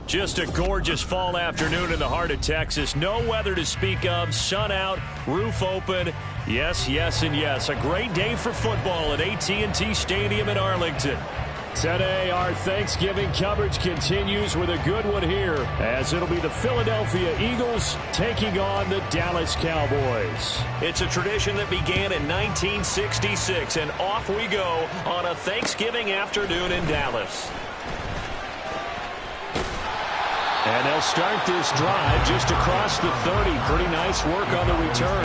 Just a gorgeous fall afternoon in the heart of Texas. No weather to speak of. Sun out, roof open. Yes, yes, and yes. A great day for football at AT&T Stadium in Arlington. Today, our Thanksgiving coverage continues with a good one here, as it'll be the Philadelphia Eagles taking on the Dallas Cowboys. It's a tradition that began in 1966, and off we go on a Thanksgiving afternoon in Dallas. And they'll start this drive just across the 30. Pretty nice work on the return.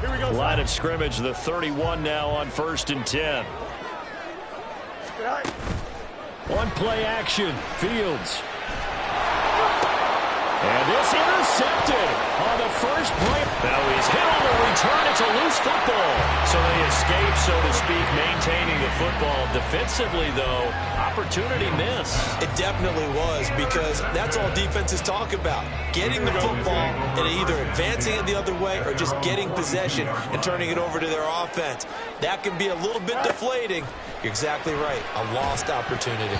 Here we go. Line of scrimmage, the 31 now on 1st and 10. On play action, Fields. And this intercepted on the first play. Now he's hit on the return. It's a loose football. So they escape, so to speak, maintaining the football. Defensively, though, opportunity miss. It definitely was, because that's all defenses talk about. Getting the football and either advancing it the other way or just getting possession and turning it over to their offense. That can be a little bit deflating. You're exactly right. A lost opportunity.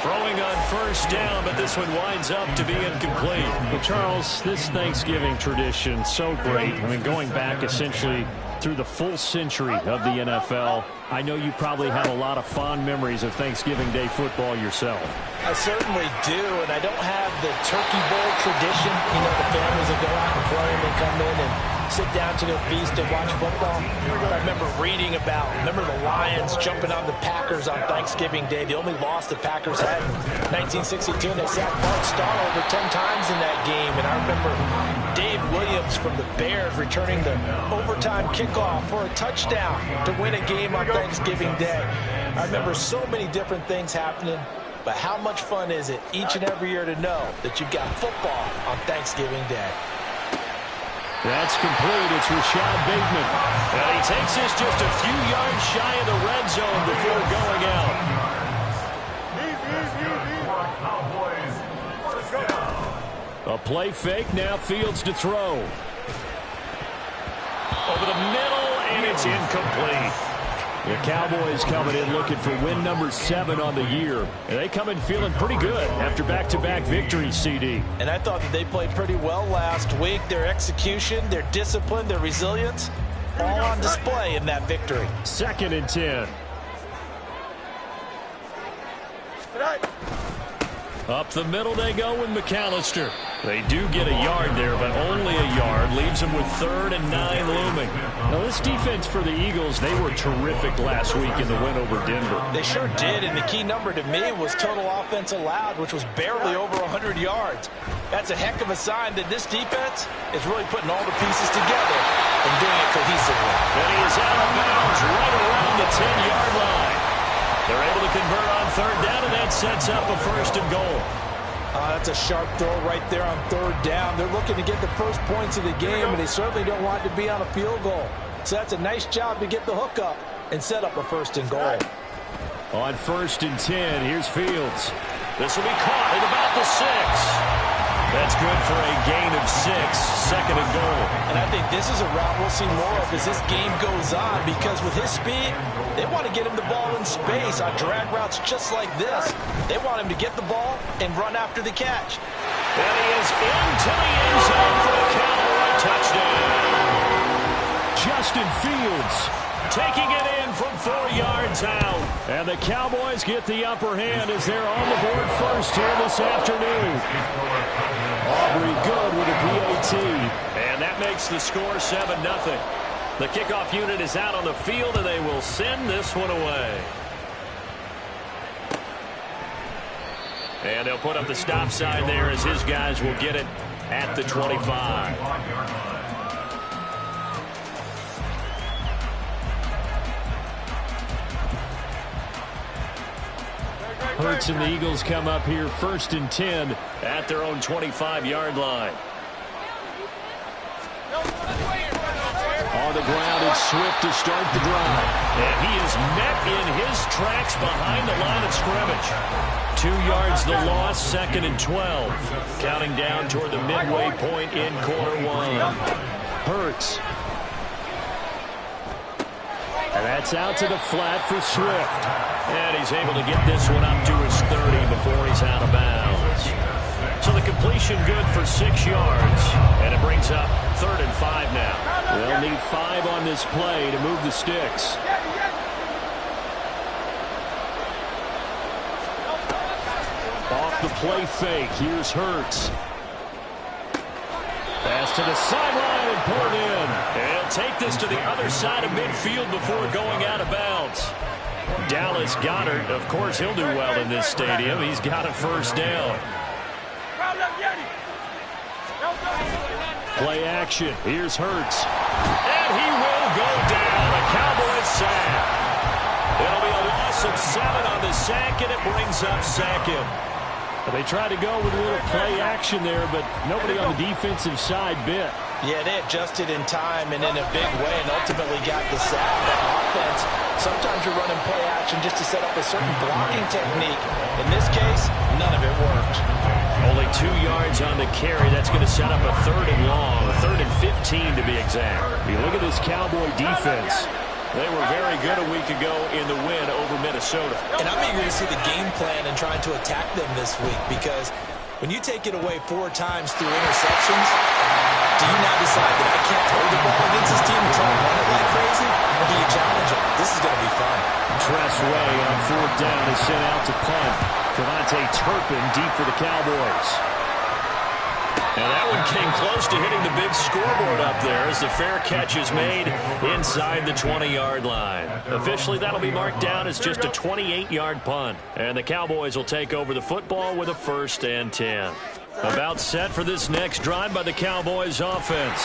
Throwing on 1st down, but this one winds up to be incomplete. Well, Charles, this Thanksgiving tradition, so great. I mean, going back essentially through the full century of the NFL, I know you probably have a lot of fond memories of Thanksgiving Day football yourself. I certainly do, and I don't have the turkey bowl tradition. You know, the families that go out and play, and they come in and sit down to their feast and watch football. I remember reading about, the Lions jumping on the Packers on Thanksgiving Day. The only loss the Packers had in 1962, and they sacked Bart Starr over 10 times in that game. And I remember Dave Williams from the Bears returning the overtime kickoff for a touchdown to win a game on Thanksgiving Day. I remember so many different things happening, but how much fun is it each and every year to know that you've got football on Thanksgiving Day? That's complete. It's Rashad Bateman. And he takes this just a few yards shy of the red zone before going out. A play fake. Now Fields to throw. Over the middle, and it's incomplete. The Cowboys coming in looking for win number 7 on the year. And they come in feeling pretty good after back-to-back victories, CD. And I thought that they played pretty well last week. Their execution, their discipline, their resilience, all on display in that victory. 2nd and 10. Up the middle they go with McAllister. They do get a yard there, but only a yard. Leaves them with 3rd and 9 looming. Now, this defense for the Eagles, they were terrific last week in the win over Denver. They sure did, and the key number to me was total offense allowed, which was barely over 100 yards. That's a heck of a sign that this defense is really putting all the pieces together and doing it cohesively. And he is out of bounds right around the 10-yard line. They're able to convert on 3rd down, and that sets up a 1st and goal. That's a sharp throw right there on 3rd down. They're looking to get the first points of the game, and they certainly don't want it to be on a field goal. So that's a nice job to get the hook up and set up a 1st and goal. On 1st and 10, here's Fields. This will be caught at about the 6. That's good for a gain of 6, 2nd and goal. And I think this is a route we'll see more of as this game goes on, because with his speed, they want to get him the ball in space on drag routes just like this. They want him to get the ball and run after the catch. And he is into the end zone for the Cowboy touchdown. Justin Fields taking it in from 4 yards out. And the Cowboys get the upper hand as they're on the board first here this afternoon. Aubrey good with a PAT. And that makes the score 7-0. The kickoff unit is out on the field, and they will send this one away. And they'll put up the stop sign there as his guys will get it at the 25. Hurts and the Eagles come up here 1st and 10 at their own 25-yard line. On to the ground. It's Swift to start the drive. And he is met in his tracks behind the line of scrimmage. 2 yards the loss, 2nd and 12. Counting down toward the midway point in quarter one. Hurts. And that's out to the flat for Swift. And he's able to get this one up to his 30 before he's out of bounds. So the completion good for 6 yards. And it brings up 3rd and 5 now. They'll need 5 on this play to move the sticks. Off the play fake. Here's Hurts. Pass to the sideline and pulled in. And he'll take this to the other side of midfield before going out of bounds. Dallas Goedert, of course, he'll do well in this stadium. He's got a first down. Play action. Here's Hurts. And he will go down. A Cowboys sack. It'll be a loss of 7 on the sack, and it brings up 2nd. They tried to go with a little play action there, but nobody on the defensive side bit. Yeah, they adjusted in time and in a big way and ultimately got the sack. That offense, sometimes you're running play action just to set up a certain blocking technique. In this case, none of it worked. Only 2 yards on the carry. That's going to set up a 3rd and long, 3rd and 15 to be exact. You look at this Cowboy defense. They were very good a week ago in the win over Minnesota. And I'm eager to see the game plan and trying to attack them this week, because when you take it away 4 times through interceptions, do you now decide that I can't hold the ball against this team and try to run it like crazy? Or do you challenge them? This is going to be fun. Tress Way on 4th down is sent out to punt. Devontae Turpin deep for the Cowboys. And that one came close to hitting the big scoreboard up there as the fair catch is made inside the 20-yard line. Officially, that'll be marked down as just a 28-yard punt. And the Cowboys will take over the football with a 1st and 10. About set for this next drive by the Cowboys offense.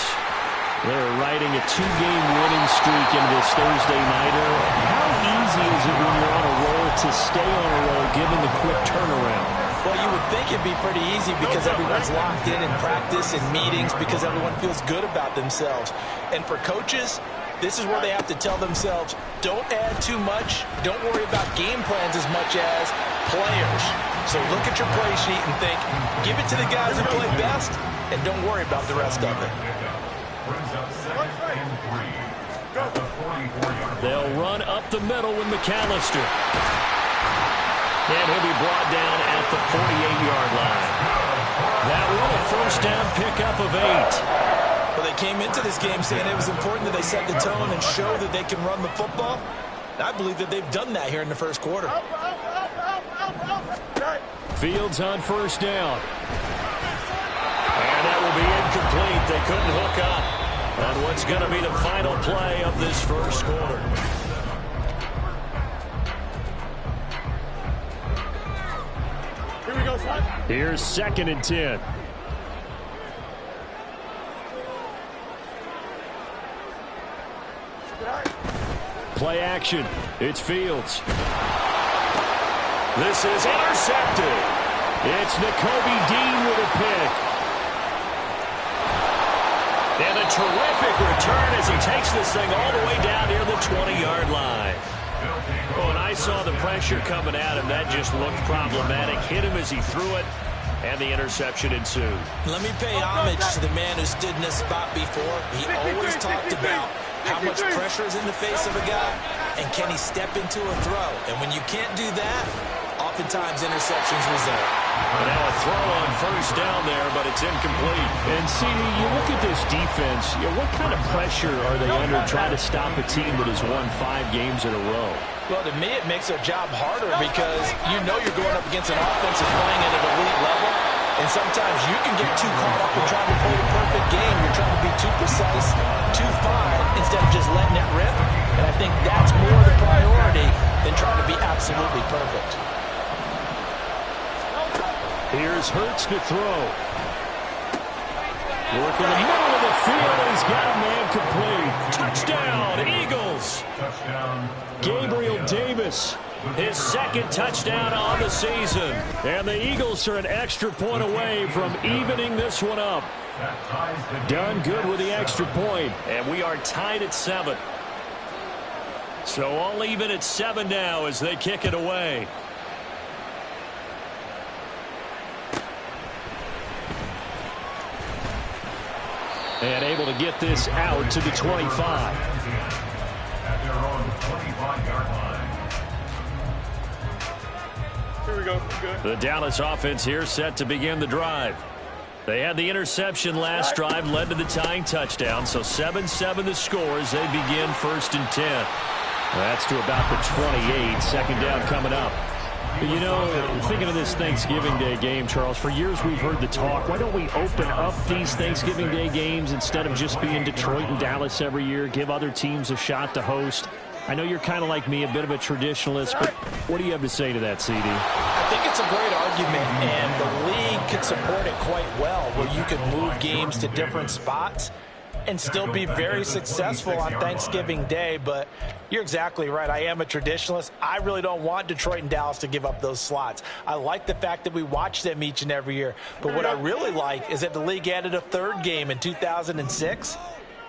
They're riding a 2-game winning streak into this Thursday nighter. How easy is it when you're on a roll to stay on a roll given the quick turnaround? Well, you would think it'd be pretty easy because everyone's locked in practice and meetings because everyone feels good about themselves. And for coaches, this is where they have to tell themselves, don't add too much. Don't worry about game plans as much as players. So look at your play sheet and think, give it to the guys who play best, and don't worry about the rest of it. They'll run up the middle with McAllister. And he'll be brought down at the 48-yard line. That one a first down pickup of 8. Well, they came into this game saying it was important that they set the tone and show that they can run the football. I believe that they've done that here in the first quarter. Fields on 1st down. And that will be incomplete. They couldn't hook up on what's going to be the final play of this first quarter. Here's 2nd and 10. Play action. It's Fields. This is intercepted. It's Nakobe Dean with a pick. And a terrific return as he takes this thing all the way down near the 20-yard line. Oh, and I saw the pressure coming at him. That just looked problematic. Hit him as he threw it, and the interception ensued. Let me pay homage to the man who stood in this spot before. He always talked about how much pressure is in the face of a guy, and can he step into a throw. And when you can't do that, oftentimes interceptions result. And now a throw on first down there, but it's incomplete. And CD, you look at this defense, what kind of pressure are they under trying to stop a team that has won 5 games in a row? Well, to me, it makes their job harder because you know you're going up against an offense that's playing at an elite level. And sometimes you can get too caught up in trying to play the perfect game. You're trying to be too precise, too fine, instead of just letting it rip. And I think that's more the priority than trying to be absolutely perfect. Here's Hurts to throw. Working the middle of the field, and he's got a man complete. Touchdown, Eagles. Gabriel Davis. His 2nd touchdown on the season. And the Eagles are an extra point away from evening this one up. Done good with the extra point. And we are tied at 7. So all even at 7 now as they kick it away. And able to get this out to the 25. At their own 25-yard line. Here we go. Good. The Dallas offense here set to begin the drive. They had the interception last drive, led to the tying touchdown. So 7-7 the score as they begin 1st and 10. That's to about the 28. Second down coming up. You know, thinking of this Thanksgiving Day game, Charles, for years we've heard the talk, why don't we open up these Thanksgiving Day games instead of just being Detroit and Dallas every year, give other teams a shot to host? I know you're kind of like me, a bit of a traditionalist, but what do you have to say to that, CD? I think it's a great argument, and the league could support it quite well, where you could move games to different spots and still be very successful on Thanksgiving Day. But you're exactly right. I am a traditionalist. I really don't want Detroit and Dallas to give up those slots. I like the fact that we watch them each and every year. But what I really like is that the league added a third game in 2006.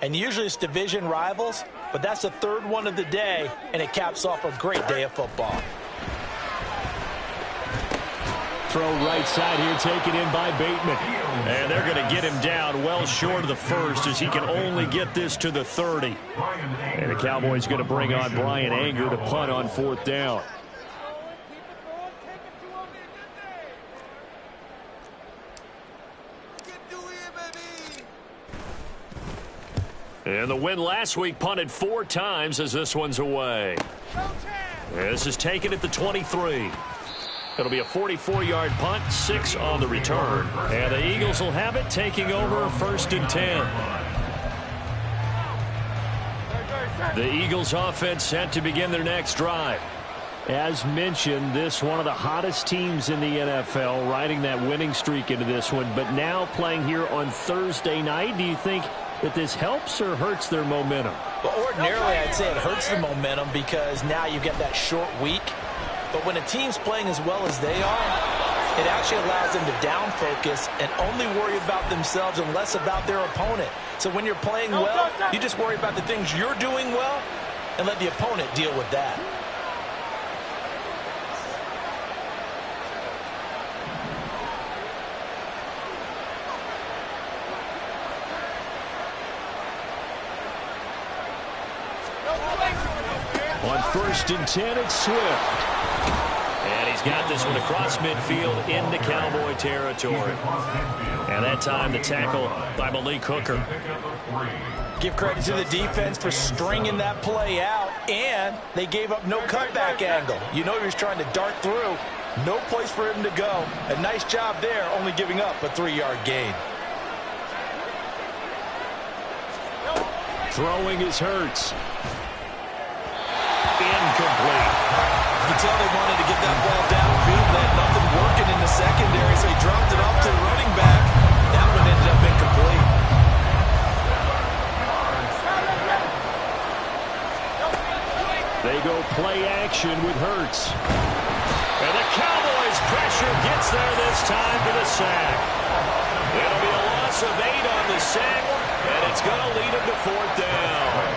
And usually it's division rivals, but that's the third one of the day, and it caps off a great day of football. Throw right side here, taken in by Bateman. And they're going to get him down well short of the first as he can only get this to the 30. And the Cowboys going to bring on Brian Anger to punt on 4th down. And the win last week punted 4 times as this one's away. This is taken at the 23. It'll be a 44-yard punt, 6 on the return. And the Eagles will have it, taking over 1st and 10. The Eagles offense set to begin their next drive. As mentioned, this one of the hottest teams in the NFL, riding that winning streak into this one, but now playing here on Thursday night. Do you think that this helps or hurts their momentum? Well, ordinarily, I'd say it hurts the momentum because now you get that short week. But when a team's playing as well as they are, it actually allows them to down focus and only worry about themselves and less about their opponent. So when you're playing well, you just worry about the things you're doing well and let the opponent deal with that. On 1st and 10, it's Swift. And he's got this one across midfield into Cowboy territory. And that time the tackle by Malik Hooker. Give credit to the defense for stringing that play out, and they gave up no cutback angle. You know he was trying to dart through. No place for him to go. A nice job there, only giving up a 3-yard gain. Throwing is Hurts. Incomplete. You can tell they wanted to get that ball downfield. They had nothing working in the secondary, so he dropped it off to the running back. That one ended up incomplete. They go play action with Hurts. And the Cowboys' pressure gets there this time for the sack. It'll be a loss of 8 on the sack, and it's going to lead him to 4th down.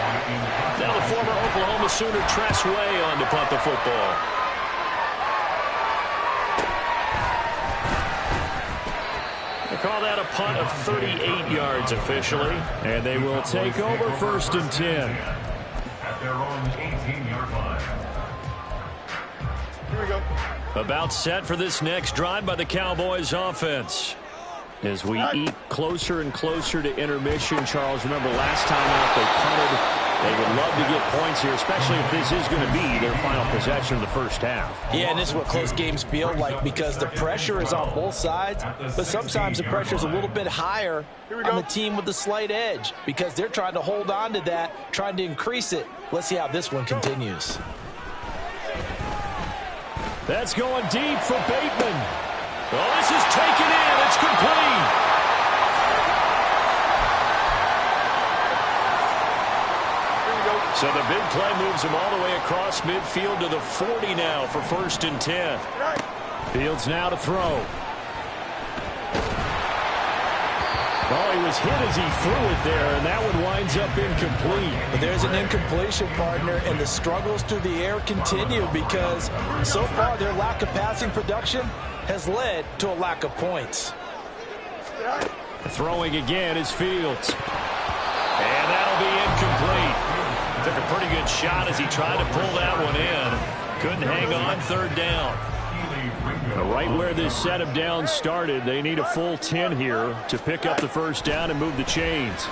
Now the former Oklahoma Sooner Tress Way on to punt the football. They call that a punt of 38 yards officially. And they will take over 1st and 10. At their own 18-yard line. Here we go. About set for this next drive by the Cowboys offense. As we eat closer and closer to intermission, Charles, remember last time out they punted. They would love to get points here, especially if this is going to be their final possession of the first half. Yeah, and this is what close games feel like because the pressure is on both sides, but sometimes the pressure is a little bit higher on the team with the slight edge because they're trying to hold on to that, trying to increase it. Let's see how this one continues. That's going deep for Bateman. Oh, this is taken in. It's complete. So the big play moves him all the way across midfield to the 40 now for 1st and 10. Fields now to throw. Oh, he was hit as he threw it there, and that one winds up incomplete. But there's an incompletion, partner, and the struggles through the air continue because so far their lack of passing production has led to a lack of points. Throwing again is Fields. And that'll be incomplete. Took a pretty good shot as he tried to pull that one in. Couldn't hang on third down. Right where this set of downs started, they need a full 10 here to pick up the first down and move the chains.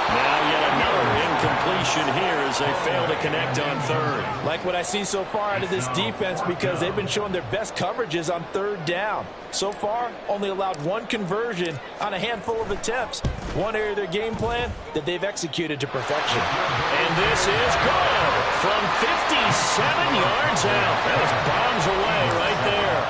Now yet another incompletion here as they fail to connect on third. Like what I see so far out of this defense because they've been showing their best coverages on third down. So far, only allowed one conversion on a handful of attempts. One area of their game plan that they've executed to perfection. And this is good from 57 yards out. That was bombs away right there.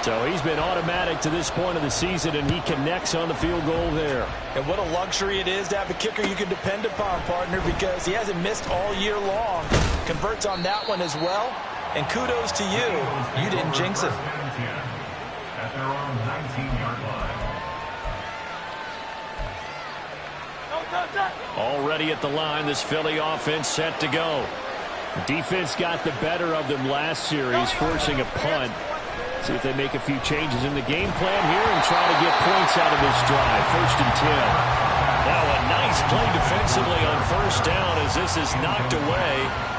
So he's been automatic to this point of the season, and he connects on the field goal there. And what a luxury it is to have a kicker you can depend upon, partner, because he hasn't missed all year long. Converts on that one as well. And kudos to you. You didn't jinx it. At their own 19-yard line. Already at the line, this Philly offense set to go. Defense got the better of them last series, forcing a punt. See if they make a few changes in the game plan here and try to get points out of this drive. 1st and 10. Now a nice play defensively on first down as this is knocked away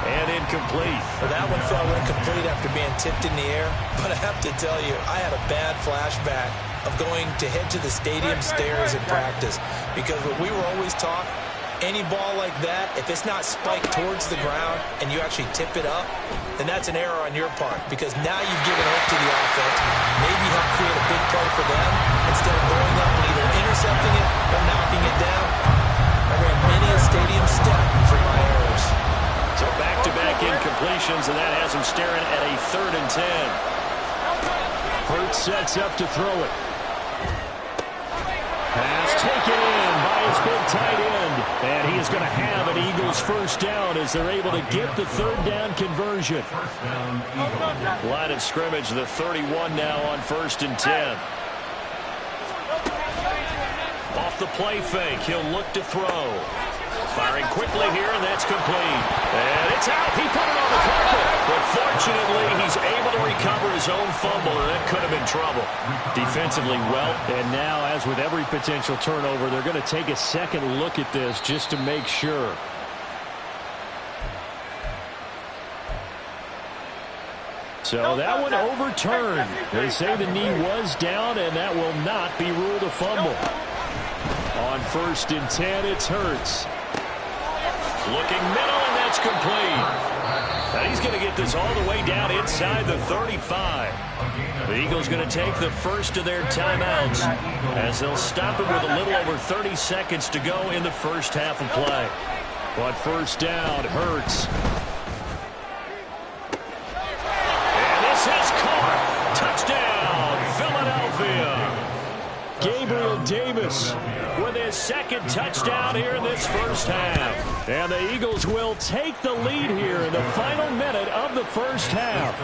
and incomplete. Well, that one fell incomplete after being tipped in the air. But I have to tell you, I had a bad flashback of going to head to the stadium stairs in practice. Because what we were always taught, any ball like that, if it's not spiked towards the ground and you actually tip it up, then that's an error on your part because now you've given hope to the offense. Maybe help create a big play for them instead of going up and either intercepting it or knocking it down. I ran many a stadium step for my errors. So back-to-back incompletions, and that has him staring at a 3rd and 10. Hurts sets up to throw it. Pass taken in by his big tight end. And he is going to have an Eagles first down as they're able to get the 3rd down conversion. Line of scrimmage, the 31 now on 1st and 10. Off the play fake, he'll look to throw. Firing quickly here, and that's complete. And it's out. He put it on the carpet. But fortunately, he's able to recover his own fumble, and that could have been trouble. Defensively well. And now, as with every potential turnover, they're going to take a second look at this just to make sure. So that one overturned. They say the knee was down, and that will not be ruled a fumble. On 1st and 10, it's Hurts. Looking middle, and that's complete. Now he's going to get this all the way down inside the 35. The Eagles going to take the first of their timeouts as they'll stop it with a little over 30 seconds to go in the first half of play. But first down, Hurts. And this is caught. Touchdown, Philadelphia. Gabriel Davis with his 2nd touchdown here in this first half. And the Eagles will take the lead here in the final minute of the first half.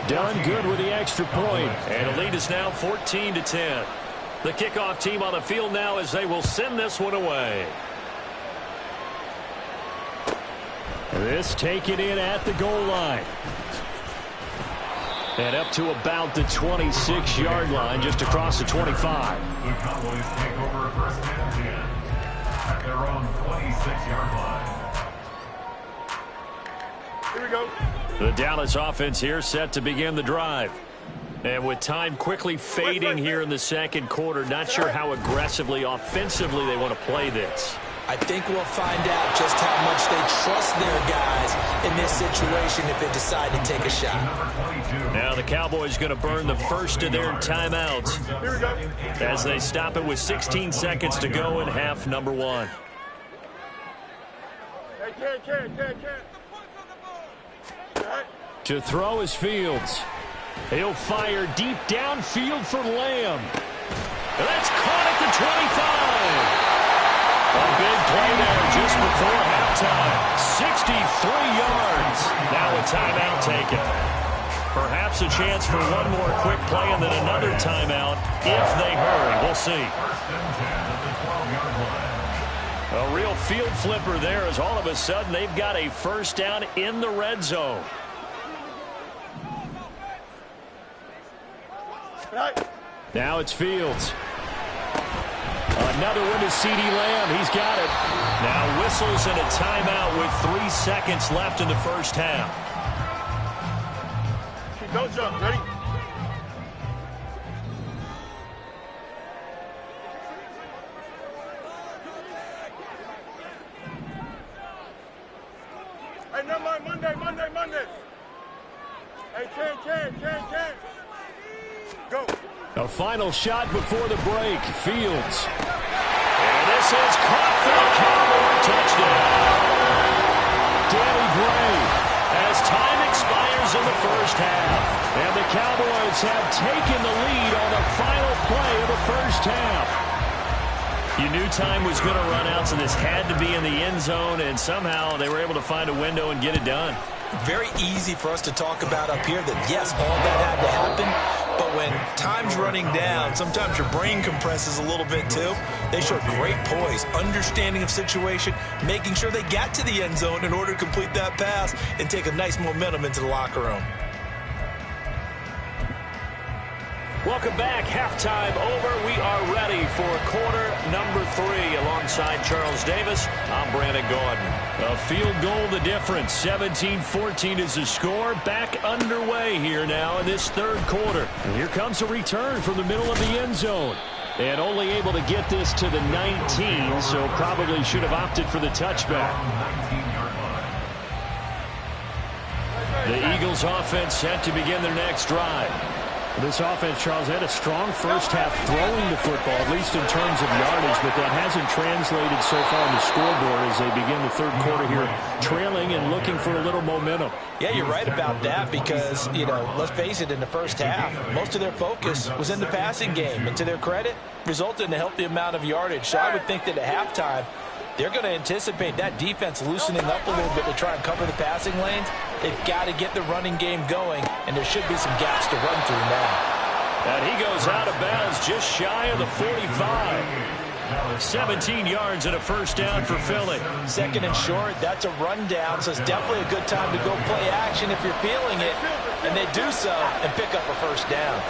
Done good with the extra point. And the lead is now 14-10. The kickoff team on the field now as they will send this one away. This taken in at the goal line. And up to about the 26-yard line, just across the 25. The Cowboys take over 1st and 10 at their own 26-yard line. Here we go. The Dallas offense here set to begin the drive. And with time quickly fading here in the 2nd quarter, not sure how aggressively, offensively they want to play this. I think we'll find out just how much they trust their guys in this situation if they decide to take a shot. Now the Cowboys going to burn the first of their timeouts as they stop it with 16 seconds to go in half number 1. To throw is Fields. He'll fire deep downfield for Lamb. That's caught at the 25. A big play there just before halftime. 63 yards. Now a timeout taken. Perhaps a chance for one more quick play and then another timeout if they hurry. We'll see. A real field flipper there as all of a sudden they've got a first down in the red zone. Now it's Fields. Another one to CeeDee Lamb. He's got it. Now whistles and a timeout with 3 seconds left in the first half. Don't jump. Ready? Hey, never mind. Monday. Hey, can. Go. A final shot before the break. Fields. And this is caught for a Cowboy touchdown. Danny Gray. As time expires in the first half. And the Cowboys have taken the lead on the final play of the first half. You knew time was going to run out, so this had to be in the end zone, and somehow they were able to find a window and get it done. Very easy for us to talk about up here that, yes, all that had to happen, but when time's running down, sometimes your brain compresses a little bit too. They showed great poise, understanding of situation, making sure they got to the end zone in order to complete that pass and take a nice momentum into the locker room. Welcome back. Halftime over. We are ready for quarter number 3. Alongside Charles Davis, I'm Brandon Gordon. A field goal the difference. 17-14 is the score. Back underway here now in this third quarter. And here comes a return from the middle of the end zone. And only able to get this to the 19, so probably should have opted for the touchback. The Eagles offense set to begin their next drive. This offense, Charles, had a strong first half throwing the football, at least in terms of yardage, but that hasn't translated so far on the scoreboard as they begin the third quarter here, trailing and looking for a little momentum. Yeah, you're right about that because, let's face it, in the first half, most of their focus was in the passing game, and to their credit, resulted in a healthy amount of yardage. So I would think that at halftime, they're going to anticipate that defense loosening up a little bit to try and cover the passing lanes. They've got to get the running game going, and there should be some gaps to run through now. And he goes out of bounds just shy of the 45. 17 yards and a first down for Philly. Second and short, that's a rundown, so it's definitely a good time to go play action if you're feeling it. And they do so and pick up a first down.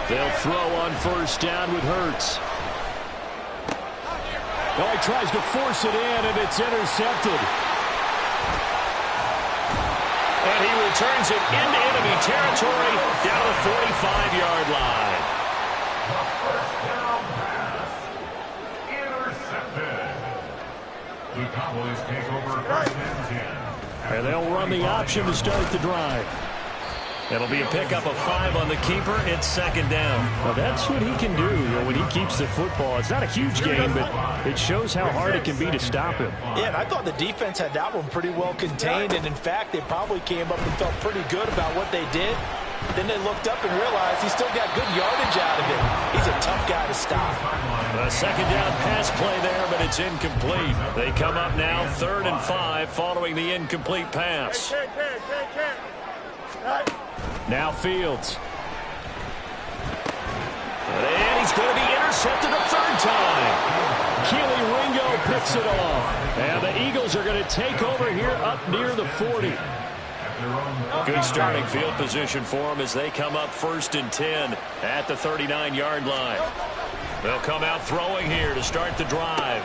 They'll throw on first down with Hurts. Oh, he tries to force it in, and it's intercepted. And he returns it into enemy territory down the 45-yard line. First down pass. Intercepted. The Cowboys take over first and 10. And they'll run the option to start the drive. It'll be a pickup of 5 on the keeper. It's second down. Well, that's what he can do when he keeps the football. It's not a huge game, but it shows how hard it can be to stop him. Yeah, and I thought the defense had that one pretty well contained, and in fact, they probably came up and felt pretty good about what they did. Then they looked up and realized he still got good yardage out of it. He's a tough guy to stop. A second down pass play there, but it's incomplete. They come up now 3rd and 5 following the incomplete pass. Now Fields. And he's going to be intercepted a third time. Keely Ringo picks it off. And the Eagles are going to take over here up near the 40. Good starting field position for them as they come up 1st and 10 at the 39-yard line. They'll come out throwing here to start the drive.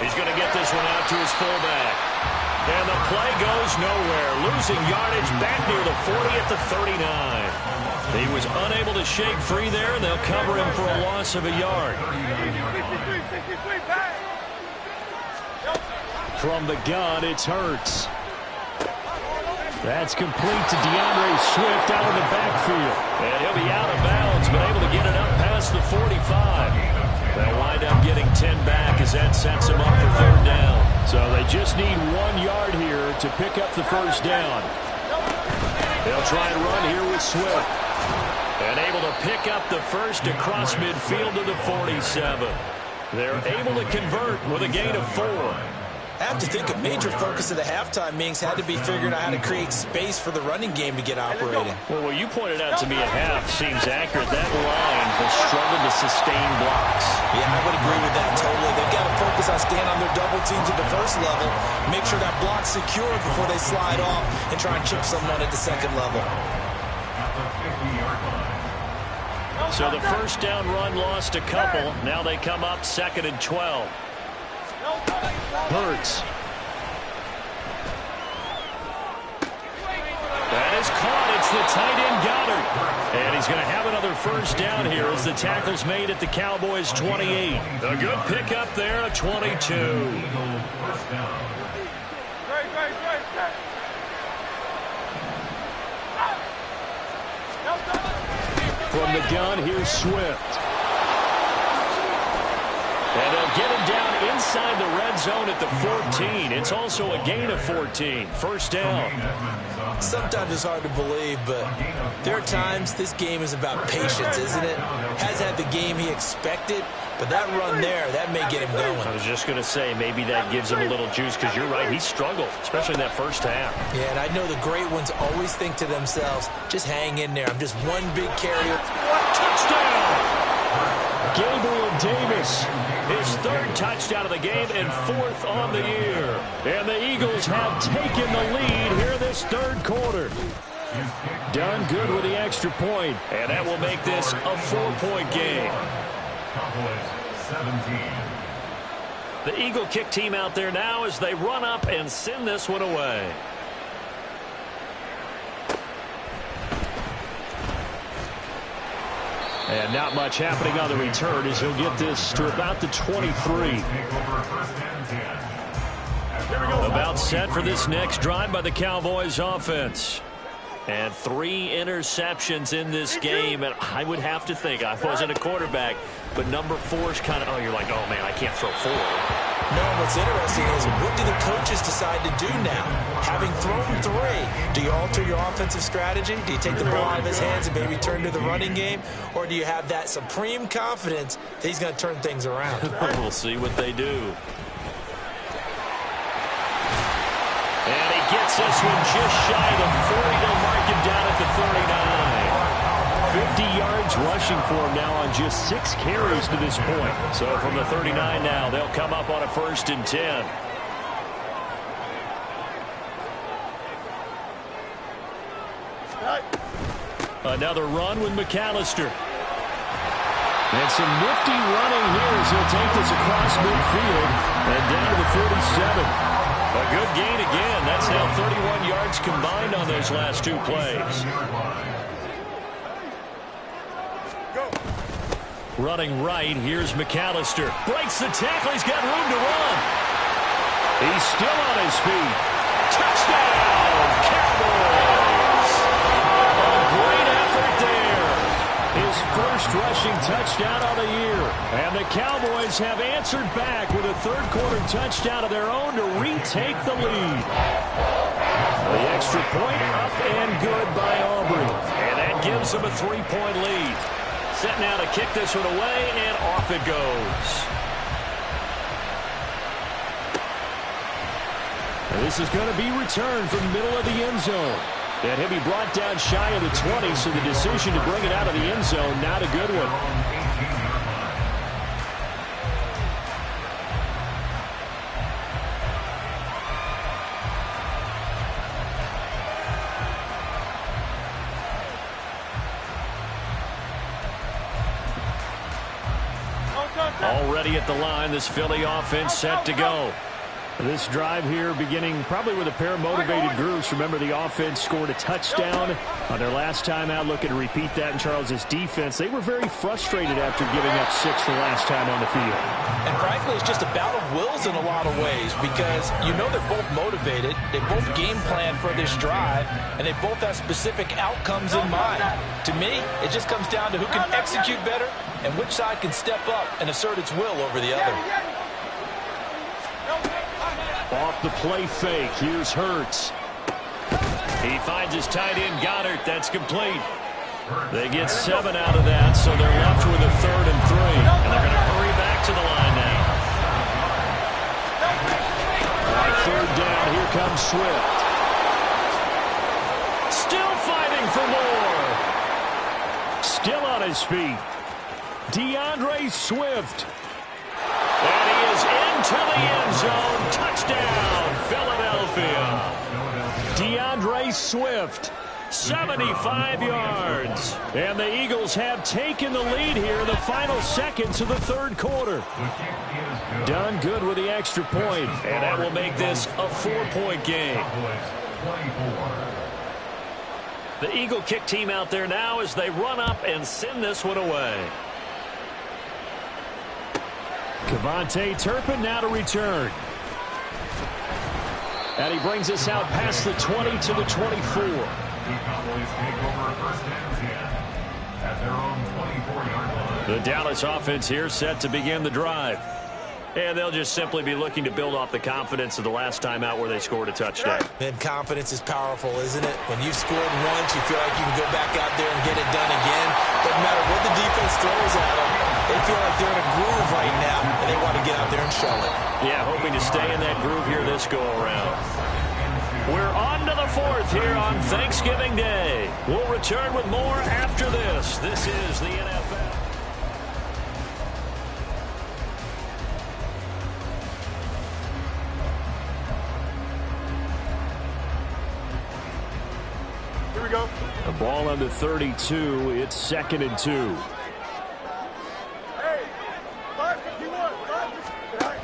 He's going to get this one out to his fullback. And the play goes nowhere. Losing yardage back near the 40 at the 39. He was unable to shake free there, and they'll cover him for a loss of a yard. From the gun, it's Hurts. That's complete to DeAndre Swift out of the backfield. And he'll be out of bounds, but able to get it up past the 45. They'll wind up getting 10 back as that sets them up for 3rd down. So they just need 1 yard here to pick up the first down. They'll try and run here with Swift. And able to pick up the first across midfield to the 47. They're able to convert with a gain of 4. I have to think a major focus of the halftime meetings had to be figuring out how to create space for the running game to get operating. Well, what you pointed out to me at half seems accurate. That line has struggled to sustain blocks. Yeah, I would agree with that totally. They've got to focus on staying on their double teams at the first level, make sure that block's secure before they slide off and try and chip someone at the second level. So the first down run lost a couple. Now they come up 2nd and 12. Hurts. That is caught. It's the tight end Goddard. And he's going to have another first down here as the tackle's made at the Cowboys' 28. A good pickup there, a 22. From the gun, here's Swift. And they'll get him down inside the red zone at the 14. It's also a gain of 14. First down. Sometimes it's hard to believe, but there are times this game is about patience, isn't it? Has had the game he expected, but that run there, that may get him going. I was just going to say, maybe that gives him a little juice, because you're right, he struggled, especially in that first half. Yeah, and I know the great ones always think to themselves, just hang in there. I'm just one big carrier. Touchdown! Gabriel Davis. His 3rd touchdown of the game and 4th on the year. And the Eagles have taken the lead here this 3rd quarter. Done good with the extra point. And that will make this a 4-point game. The Eagle kick team out there now as they run up and send this one away. And not much happening on the return as he'll get this to about the 23. About set for this next drive by the Cowboys offense. And 3 interceptions in this game. And I would have to think, I wasn't a quarterback, but number 4 is kind of, oh, you're like, oh, man, I can't throw 4. No, what's interesting is, what do the coaches decide to do now? Having thrown 3, do you alter your offensive strategy? Do you take the ball out of his hands and maybe turn to the running game? Or do you have that supreme confidence that he's going to turn things around? We'll see what they do. And he gets this one just shy of the 40. They'll mark him down at the 39. 50 yards rushing for him now on just 6 carries to this point. So from the 39 now, they'll come up on a 1st and 10. Another run with McAllister. And some nifty running here as he'll take this across midfield and down to the 47. A good gain again. That's now 31 yards combined on those last 2 plays. Running right, here's McAllister. Breaks the tackle, he's got room to run. He's still on his feet. Touchdown, Cowboys! A great effort there. His first rushing touchdown of the year. And the Cowboys have answered back with a 3rd quarter touchdown of their own to retake the lead. The extra point up and good by Aubrey. And that gives them a 3-point lead. Set now to kick this one away, and off it goes. And this is going to be returned from the middle of the end zone. And he'll be brought down shy of the 20, so the decision to bring it out of the end zone, not a good one. Already at the line, this Philly offense set to go. This drive here beginning probably with a pair of motivated groups. Remember, the offense scored a touchdown on their last time out. Looking to repeat that in Charles's defense. They were very frustrated after giving up 6 the last time on the field. And frankly, it's just a battle of wills in a lot of ways, because you know they're both motivated. They both game plan for this drive, and they both have specific outcomes in mind. To me, it just comes down to who can execute better and which side can step up and assert its will over the other. Off the play fake, here's Hurts. He finds his tight end Goddard. That's complete. They get 7 out of that, so they're left with a 3rd and 3. And they're going to hurry back to the line now. comes Swift. Still fighting for more. Still on his feet. DeAndre Swift. And he is into the end zone. Touchdown, Philadelphia. DeAndre Swift, 75 yards. And the Eagles have taken the lead here in the final seconds of the third quarter. Done good with the extra point. And that will make this a 4-point game. The Eagle kick team out there now as they run up and send this one away. Kevontae Turpin now to return. And he brings us out past the 20 to the 24. The Cowboys take over first and 10 at their own 24-yard line. The Dallas offense here set to begin the drive. And they'll just simply be looking to build off the confidence of the last time out where they scored a touchdown. And confidence is powerful, isn't it? When you've scored once, you feel like you can go back out there and get it done again. Doesn't matter what the defense throws at them. They feel like they're in a groove right now, and they want to get out there and show it. Yeah, hoping to stay in that groove here this go-around. We're on to the fourth here on Thanksgiving Day. We'll return with more after this. This is the NFL. Here we go. The ball on the 32. It's 2nd and 2. Hey, 551. 551.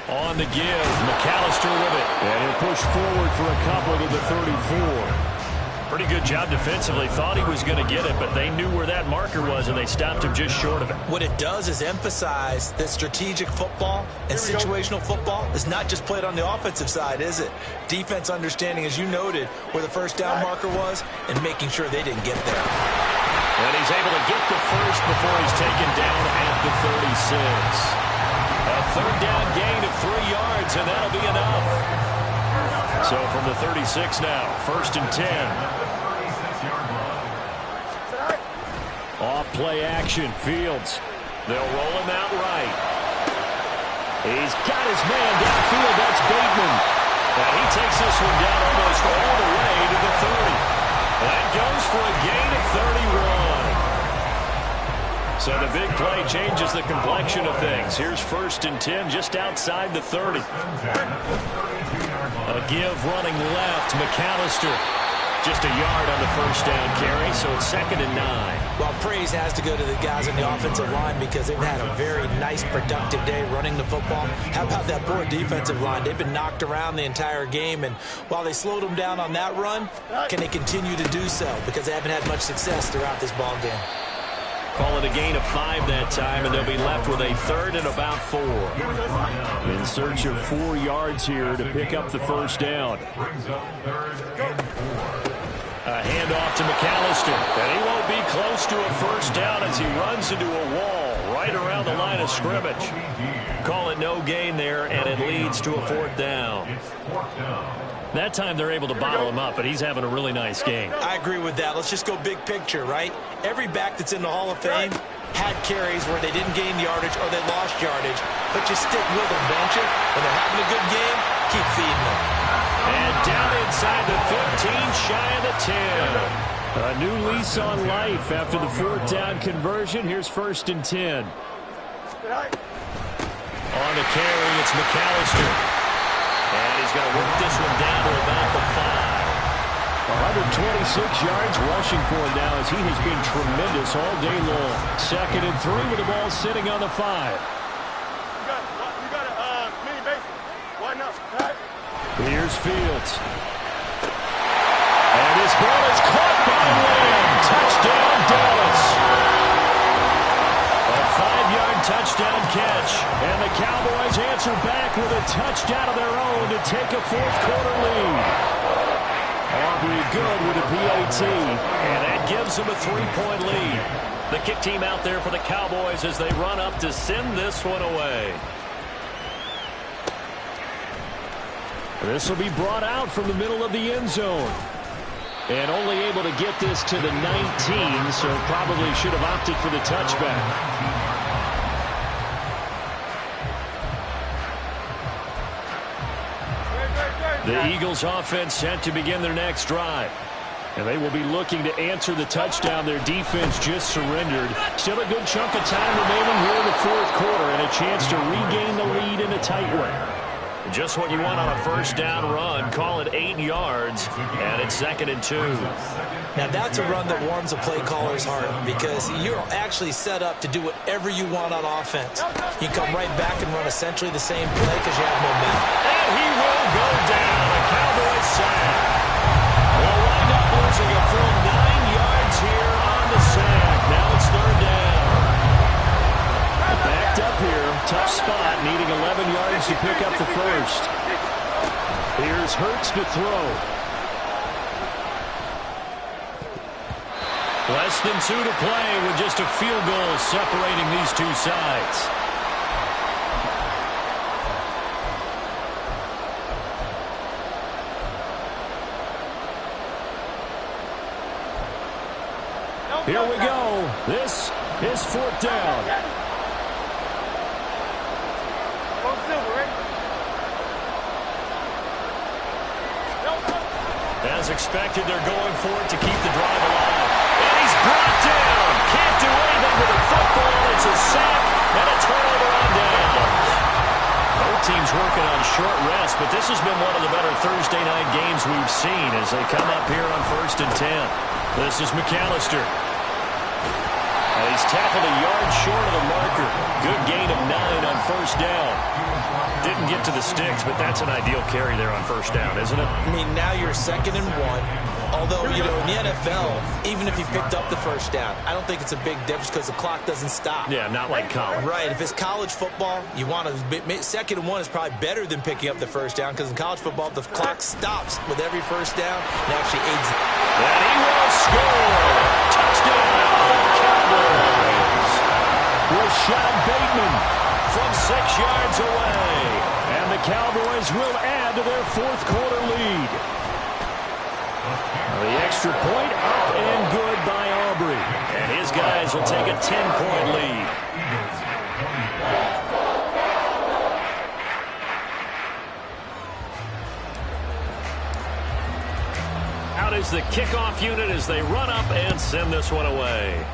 On the give, McAllister with it. And he'll push forward for a couple to the 34. Pretty good job defensively. Thought he was going to get it, but they knew where that marker was, and they stopped him just short of it. What it does is emphasize that strategic football and situational football is not just played on the offensive side, is it? Defense understanding, as you noted, where the first down marker was and making sure they didn't get there. And he's able to get the first before he's taken down at the 36. A third down gain of 3 yards, and that'll be enough. So from the 36 now, 1st and 10. Off play action, Fields. They'll roll him out right. He's got his man downfield. That's Bateman. And he takes this one down almost all the way to the 30. That goes for a gain of 31. So the big play changes the complexion of things. Here's 1st and 10 just outside the 30. A give running left, McAllister. Just a yard on the first down carry, so it's 2nd and 9. Well, praise has to go to the guys on the offensive line because they've had a very nice, productive day running the football. How about that poor defensive line? They've been knocked around the entire game, and while they slowed them down on that run, can they continue to do so? Because they haven't had much success throughout this ball game. Call it a gain of 5 that time, and they'll be left with a 3rd and about 4. In search of 4 yards here to pick up the first down. A handoff to McAllister, and he won't be close to a first down as he runs into a wall right around the line of scrimmage. Call it no gain there, and it leads to a 4th down. That time they're able to bottle him up, but he's having a really nice game. I agree with that. Let's just go big picture, right? Every back that's in the Hall of Fame had carries where they didn't gain yardage or they lost yardage, but you stick with them, don't you? When they're having a good game, keep feeding them. And down inside the 15, shy of the 10. A new lease on life after the 4th down conversion. Here's 1st and 10. On the carry, it's McAllister. And he's going to work this one down to about the 5. 126 yards rushing for him now as he has been tremendous all day long. 2nd and 3 with the ball sitting on the 5. You got a mini base. Why not? Here's Fields. And this ball is caught by Lamb. Touchdown, Dallas. A 5-yard touchdown catch. And the Cowboys answer back with a touchdown of their own to take a 4th quarter lead. Aubrey good with a PAT. And that gives them a 3-point lead. The kick team out there for the Cowboys as they run up to send this one away. This will be brought out from the middle of the end zone. And only able to get this to the 19, so probably should have opted for the touchback. The Eagles offense set to begin their next drive. And they will be looking to answer the touchdown their defense just surrendered. Still a good chunk of time remaining here in the fourth quarter and a chance to regain the lead in a tight one. Just what you want on a first down run. Call it 8 yards, and it's 2nd and 2. Now, that's a run that warms a play caller's heart because you're actually set up to do whatever you want on offense. You come right back and run essentially the same play because you have momentum. And he will go down. A Cowboys sack. They'll wind up losing a full 9 yards here on the sack. Now it's 3rd down. Backed up here. Tough spot. Needing 11 yards to pick up the first. Here's Hurts to throw. Less than 2 to play with just a field goal separating these two sides. Here we go. This is 4th down. As expected, they're going for it to keep the drive alive. And he's brought down. Can't do anything with the football. It's a sack and a turnover on downs. Both teams working on short rest, but this has been one of the better Thursday night games we've seen as they come up here on 1st and 10. This is McAllister. And he's tackled a yard short of the marker. Good gain of 9 on 1st down. Didn't get to the sticks, but that's an ideal carry there on 1st down, isn't it? I mean, now you're 2nd and 1. Although, you know, in the NFL, even if you picked up the first down, I don't think it's a big difference because the clock doesn't stop. Yeah, not like college. Right. If it's college football, you want to 2nd and 1 is probably better than picking up the first down because in college football, the clock stops with every first down and actually aids. And he will score. Touchdown, Cowboys. Rashad Bateman from 6 yards away. And the Cowboys will add to their fourth quarter lead. The extra point up and good by Aubrey. And his guys will take a 10-point lead. Out is the kickoff unit as they run up and send this one away.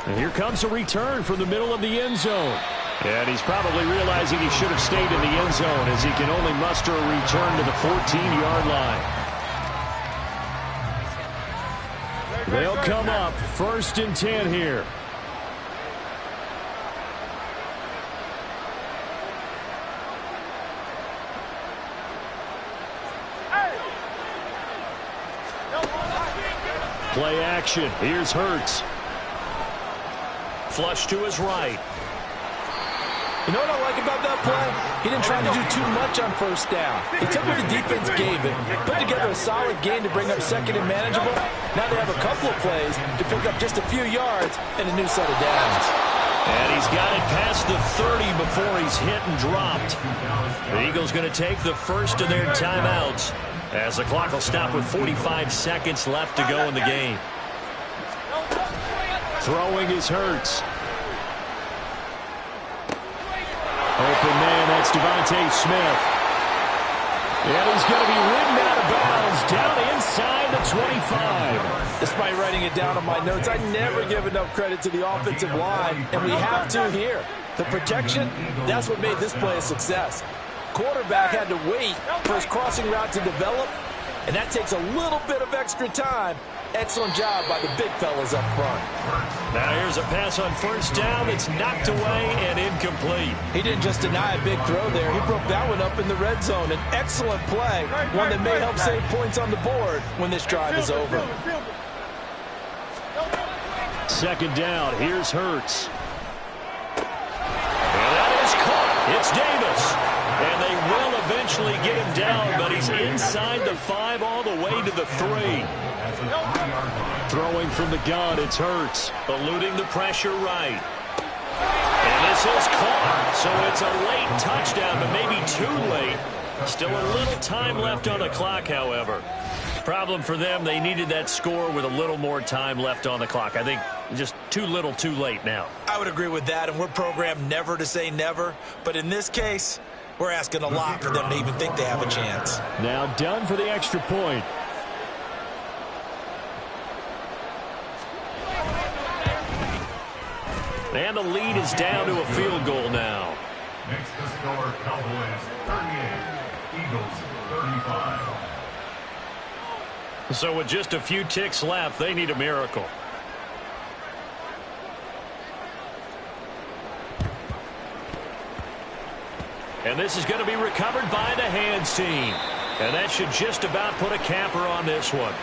And here comes a return from the middle of the end zone. And he's probably realizing he should have stayed in the end zone as he can only muster a return to the 14-yard line. They'll come up 1st and 10 here. Play action. Here's Hurts. Flush to his right. You know what I like about that play? He didn't try to do too much on 1st down. He took what the defense gave him, put together a solid game to bring up 2nd and manageable. Now they have a couple of plays to pick up just a few yards and a new set of downs. And he's got it past the 30 before he's hit and dropped. The Eagles going to take the first of their timeouts as the clock will stop with 45 seconds left to go in the game. Throwing is Hurts. Open man, that's Devontae Smith. And he's going to be ridden out of bounds down inside the 25. Despite writing it down on my notes, I never give enough credit to the offensive line, and we have to here. The protection, that's what made this play a success. Quarterback had to wait for his crossing route to develop, and that takes a little bit of extra time. Excellent job by the big fellas up front. Now here's a pass on 1st down. It's knocked away and incomplete. He didn't just deny a big throw there. He broke that one up in the red zone. An excellent play, one that may help save points on the board when this drive is over. 2nd down. Here's Hurts. And that is caught. It's Davis. And they will eventually get him down, but he's inside the 5 all the way to the 3. Throwing from the gun, it's Hurts. Eluding the pressure right. And this is caught. So it's a late touchdown, but maybe too late. Still a little time left on the clock, however. Problem for them, they needed that score with a little more time left on the clock. I think just too little too late now. I would agree with that, and we're programmed never to say never. But in this case, we're asking a lot for them to even think they have a chance. Now done for the extra point. And the lead is down to a field goal now. Makes the score Cowboys 38, Eagles 35. So with just a few ticks left, they need a miracle. And this is going to be recovered by the hands team. And that should just about put a capper on this one.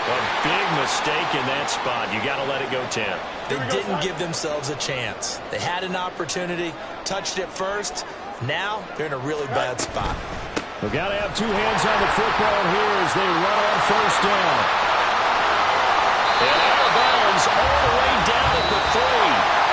A big mistake in that spot. You got to let it go 10. They didn't give themselves a chance. They had an opportunity, touched it first. Now they're in a really bad spot. We've got to have two hands on the football here as they run on first down. And out of bounds all the way down at the 3.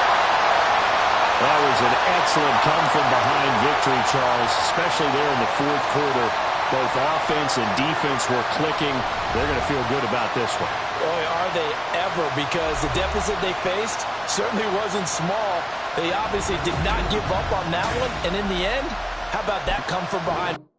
That was an excellent come-from-behind victory, Charles, especially there in the fourth quarter. Both offense and defense were clicking. They're going to feel good about this one. Boy, are they ever, because the deficit they faced certainly wasn't small. They obviously did not give up on that one, and in the end, how about that come from behind?